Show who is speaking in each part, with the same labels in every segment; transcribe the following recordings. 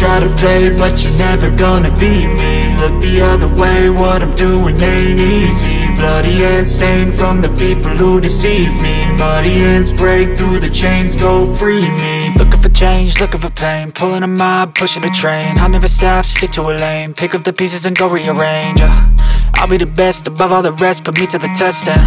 Speaker 1: try to play, but you're never gonna beat me. Look the other way, what I'm doing ain't easy. Bloody hands stained from the people who deceive me. Muddy hands break through the chains, go free me.
Speaker 2: Looking for change, looking for pain, pulling a mob, pushing a train. I'll never stop, stick to a lane, pick up the pieces and go rearrange. I'll be the best above all the rest, put me to the test and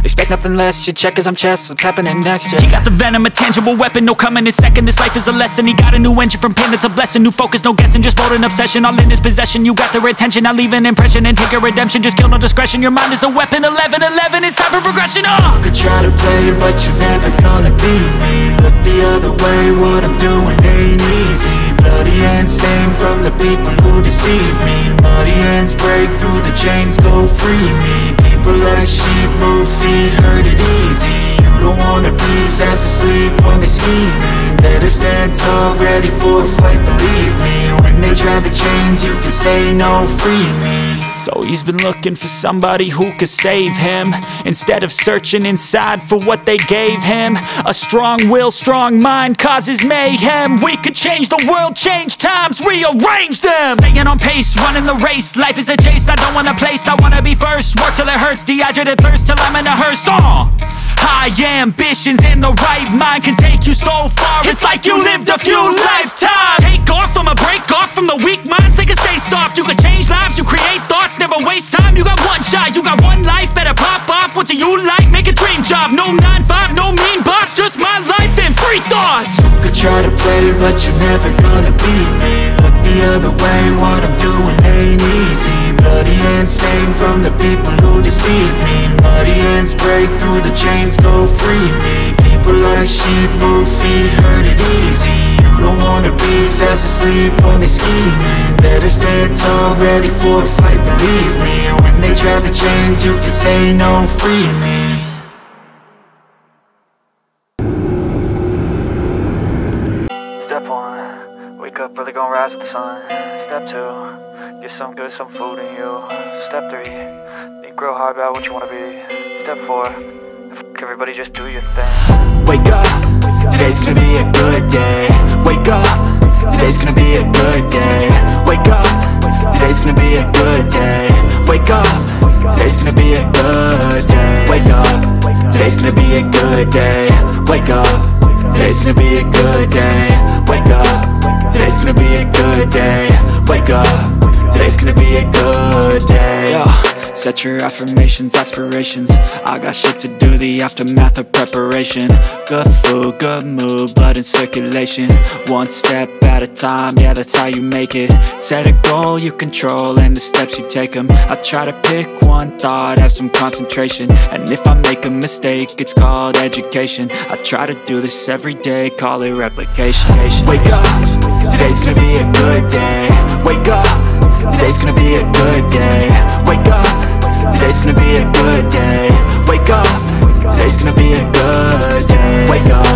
Speaker 2: expect nothing less. You check as I'm chess, what's happening next, yeah. He got the venom, a tangible weapon, no coming in second. This life is a lesson, he got a new engine from pain, that's a blessing. New focus, no guessing, just bold and obsession, all in his possession. You got their attention, I leave an impression and take a redemption. Just kill, no discretion, your mind is a weapon. 11-11, it's time for progression,
Speaker 1: You could try to play, but you're never gonna beat me. Look the other way, what I'm doing ain't easy. Bloody hands stained from the people who deceive me. Muddy hands break through the chains, go free me. People like sheep move feet, hurt it easy. You don't wanna be fast asleep when they scheming. Better stand tall, ready for a fight, believe me. When they try the chains, you can say no, free me.
Speaker 2: So he's been looking for somebody who could save him, instead of searching inside for what they gave him. A strong will, strong mind causes mayhem. We could change the world, change times, rearrange them. Staying on pace, running the race, life is a chase. I don't want a place, I wanna be first. Work till it hurts, dehydrated thirst till I'm in a hearse. High ambitions and the right mind can take you so far. It's like you lived a few lifetimes. Take off from a break off from the weak minds, they can stay soft. You can change lives, you create thoughts, never waste time. You got one shot, you got one life, better pop off. What do you like? Make a dream job. No 9-5, no mean boss, just my life and free thoughts.
Speaker 1: You could try to play, but you're never gonna beat me. Look the other way, what I'm doing ain't easy. Bloody hands stained from the people who deceive me. Muddy hands break through the chains, go free me. People like sheep move feet, hurt it easy. You don't wanna be fast asleep when they scheming. Better stand tall, ready for a fight, believe me. When they try the chains, you can say no, free me.
Speaker 2: Step 1, wake up early, gonna rise with the sun. Step 2, get some good, some food in you. Step 3, think real hard about what you wanna be. Step 4, everybody just do your thing.
Speaker 1: Wake up, today's gonna be a good day. Wake up, today's gonna be a good day. Wake up, today's gonna be a good day. Wake up, today's gonna be a good day. Wake up, today's gonna be a good day. Wake up, today's gonna be a good day. Wake up, today's gonna be a good day. Wake up, today's gonna be a good day.
Speaker 2: Yo, set your affirmations, aspirations. I got shit to do, the aftermath of preparation. Good food, good mood, blood in circulation. One step at a time, yeah, that's how you make it. Set a goal you control and the steps you take them. I try to pick one thought, have some concentration. And if I make a mistake, it's called education. I try to do this every day, call it replication.
Speaker 1: Wake up, today's gonna be a good day. Wake up, today's gonna be a good day. Wake up, today's gonna be a good day. Wake up, today's gonna be a good day. Wake up,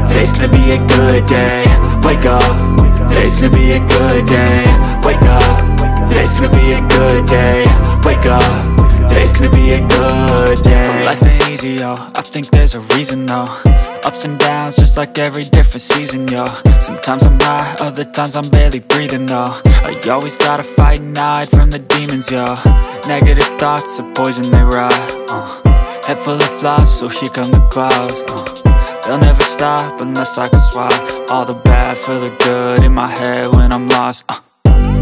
Speaker 1: today's gonna be a good day. Wake up, today's gonna be a good day. Wake up, today's gonna be a good day. Wake up, today's gonna be a good day.
Speaker 2: So life ain't easy, yo, I think there's a reason though. Ups and downs, just like every different season, yo. Sometimes I'm high, other times I'm barely breathing, though. I always gotta fight and hide from the demons, yo. Negative thoughts are poison, they rot, Head full of flies, so here come the clouds, They'll never stop unless I can swap all the bad for the good in my head when I'm lost,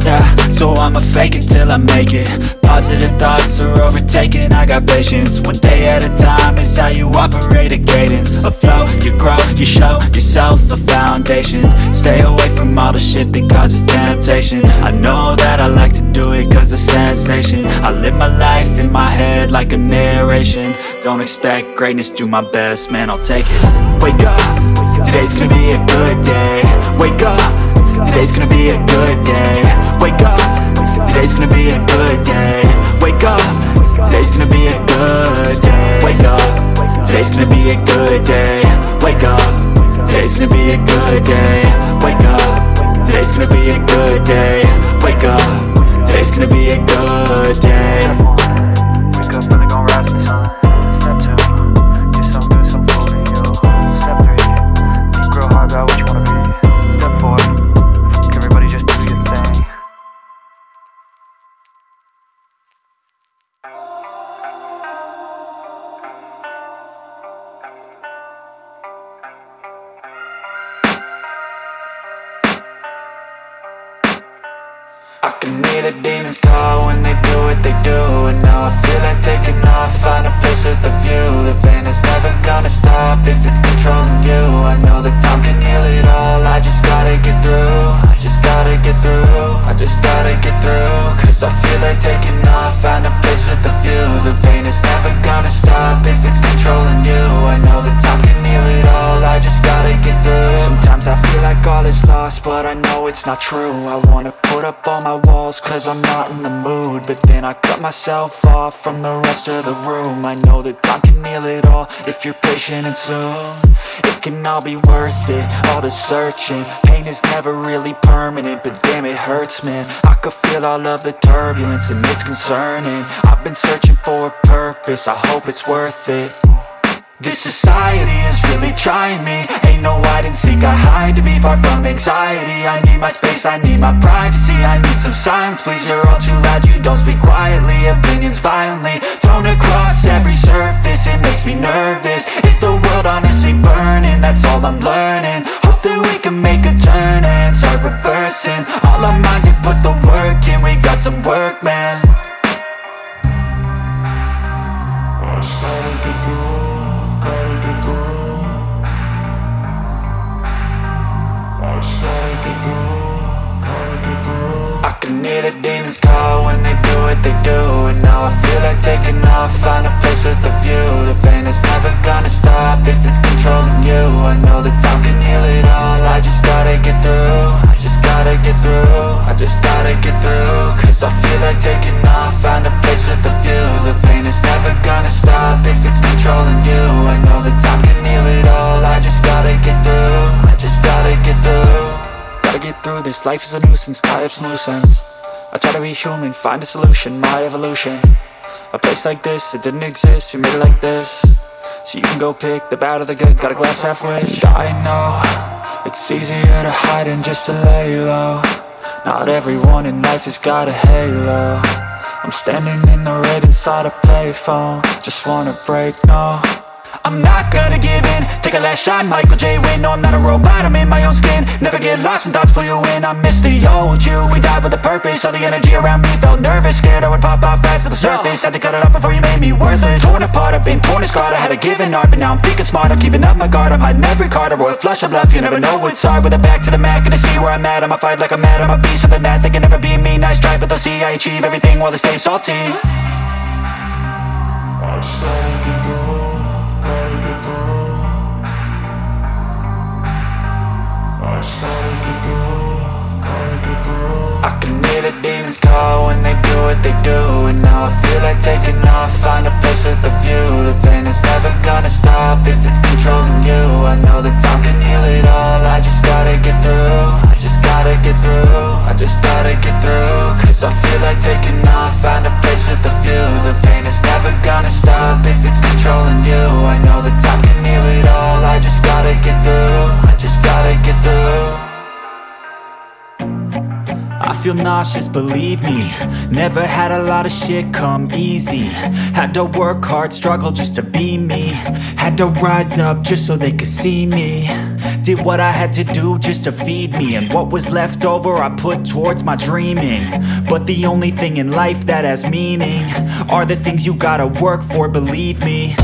Speaker 2: Yeah, so I'ma fake it till I make it. Positive thoughts are overtaken, I got patience. One day at a time is how you operate a cadence. A flow, you grow, you show yourself a foundation. Stay away from all the shit that causes temptation. I know that I like to do it cause it's sensation. I live my life in my head like a narration. Don't expect greatness, do my best, man, I'll take it.
Speaker 1: Wake up, today's gonna be a good day. Wake up, today's gonna be a good day. Wake up, today's gonna be a good day. Wake up, today's gonna be a good day. Wake up, today's gonna be a good day. Wake up, today's gonna be a good day. Wake up, today's gonna be a good day. Wake up, today's gonna be a good day.
Speaker 2: Wake up, really gonna rise with the sun. Step 2, get some good, some food in you. Step 3, think real hard about what you wanna be. Step 4, everybody just
Speaker 1: can hear the demons call when they do what they do. And now I feel like taking off, find a place with a view. The pain is never gonna stop if it's controlling you. I know that time can heal it all, I just gotta get through. I just gotta get through, I just gotta get through. Cause I feel like taking off, find a place with a view. The pain is never gonna stop if it's controlling you. I know that time can heal it all, I just gotta get through.
Speaker 2: Sometimes I feel like all is lost, but I know it's not true. I wanna put up all my walls cause I'm not in the mood, but then I cut myself off from the rest of the room. I know that time can heal it all if you're patient, and soon it can all be worth it, all the searching. Pain is never really permanent, but damn it hurts, man. I could feel all of the turbulence and it's concerning. I've been searching for a purpose, I hope it's worth it. This society is really trying me. Ain't no hide and seek, I hide to be far from anxiety. I need my space, I need my privacy. I need some silence, please, you're all too loud. You don't speak quietly, opinions violently thrown across every surface. It makes me nervous, is the world honestly burning? That's all I'm learning. Hope that we can make a turn and start reversing all our minds and put the work in. We got some work, man. I started to grow. I can hear the demons call when they do what they do. And now I feel like taking off, find a place with a view. The pain is never gonna stop if it's controlling you. I know that time can heal it all, I just gotta get through. I just gotta get through, I just gotta get through. Cause I feel like taking off, find a place with a view. The pain is never gonna stop if it's controlling you. I know that time can heal it all, I just gotta get through. I just gotta get through. Gotta get through this, life is a nuisance, tie up some loose ends. I try to be human, find a solution, my evolution. A place like this, it didn't exist, we made it like this. So you can go pick the bad or the good, got a glass half wish. I know, it's easier to hide than just to lay low. Not everyone in life has got a halo. I'm standing in the red inside a payphone, just wanna break, no. I'm not gonna give in, take a last shot, Michael J. Win. No, I'm not a robot, I'm in my own skin. Never get lost when thoughts pull you in. I miss the old you, we died with a purpose. All the energy around me felt nervous, scared I would pop out fast to the surface. Had to cut it off before you made me worthless. Torn apart, I've been torn and scarred. I had a given art, but now I'm thinking smart. I'm keeping up my guard, I'm hiding every card. A royal flush of bluff, you never know what's hard. With a back to the mat, gonna see where I'm at. I'ma fight like I'm mad, I'ma be something that they can never be me. Nice try, but they'll see I achieve everything while they stay salty. I started to grow. I can hear the demons call when they do what they do. And now I feel like taking off, find a place with a view. The pain is never gonna stop if it's controlling you. I know that time can heal it all, I just gotta get through. I just gotta get through, I just gotta get through. Cause I feel like taking off, find a place with a view. The pain is never gonna stop if it's controlling you. I know that time can heal it all, I just gotta get through. I just gotta get through. I feel nauseous, believe me. Never had a lot of shit come easy. Had to work hard, struggle just to be me. Had to rise up just so they could see me. Did what I had to do just to feed me. And what was left over I put towards my dreaming. But the only thing in life that has meaning are the things you gotta work for, believe me.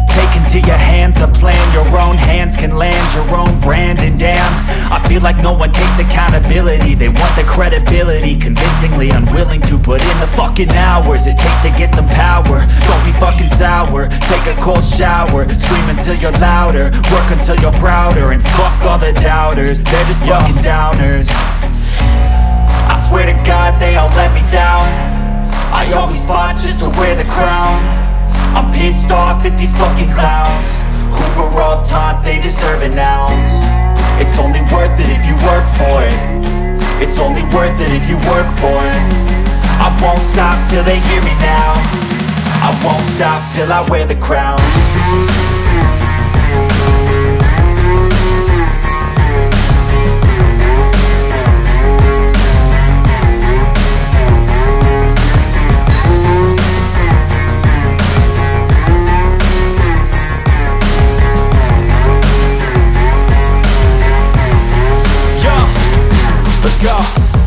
Speaker 2: Take into your hands a plan, your own hands can land your own brand. And damn, I feel like no one takes accountability. They want the credibility, convincingly unwilling to put in the fucking hours it takes to get some power. Don't be fucking sour, take a cold shower. Scream until you're louder, work until you're prouder. And fuck all the doubters, they're just fucking downers. I swear to God they all let me down. I always fought just to wear the crown. I'm pissed off at these fucking clowns who were all taught they deserve an ounce. It's only worth it if you work for it. It's only worth it if you work for it. I won't stop till they hear me now. I won't stop till I wear the crown.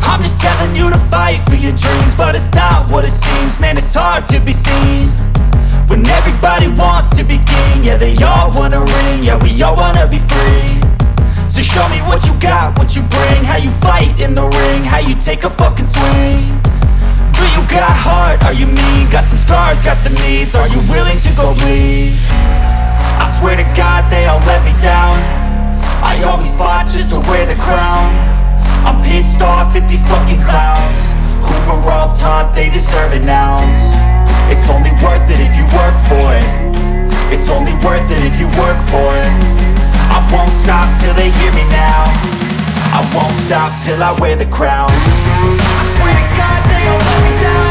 Speaker 2: I'm just telling you to fight for man, it's hard to be seen when everybody wants to be king. Yeah, they all wanna ring, yeah, we all wanna be free. So show me what you got, what you bring, how you fight in the ring, how you take a fucking swing. Do you got heart, are you mean? Got some scars, got some needs, are you willing to go bleed? I swear to God they all let me down. I always fought just to wear the crown. I'm pissed off at these fucking clowns who were all taught they deserve an ounce. It's only worth it if you work for it. It's only worth it if you work for it. I won't stop till they hear me now. I won't stop till I wear the crown. I swear to God they all let me down.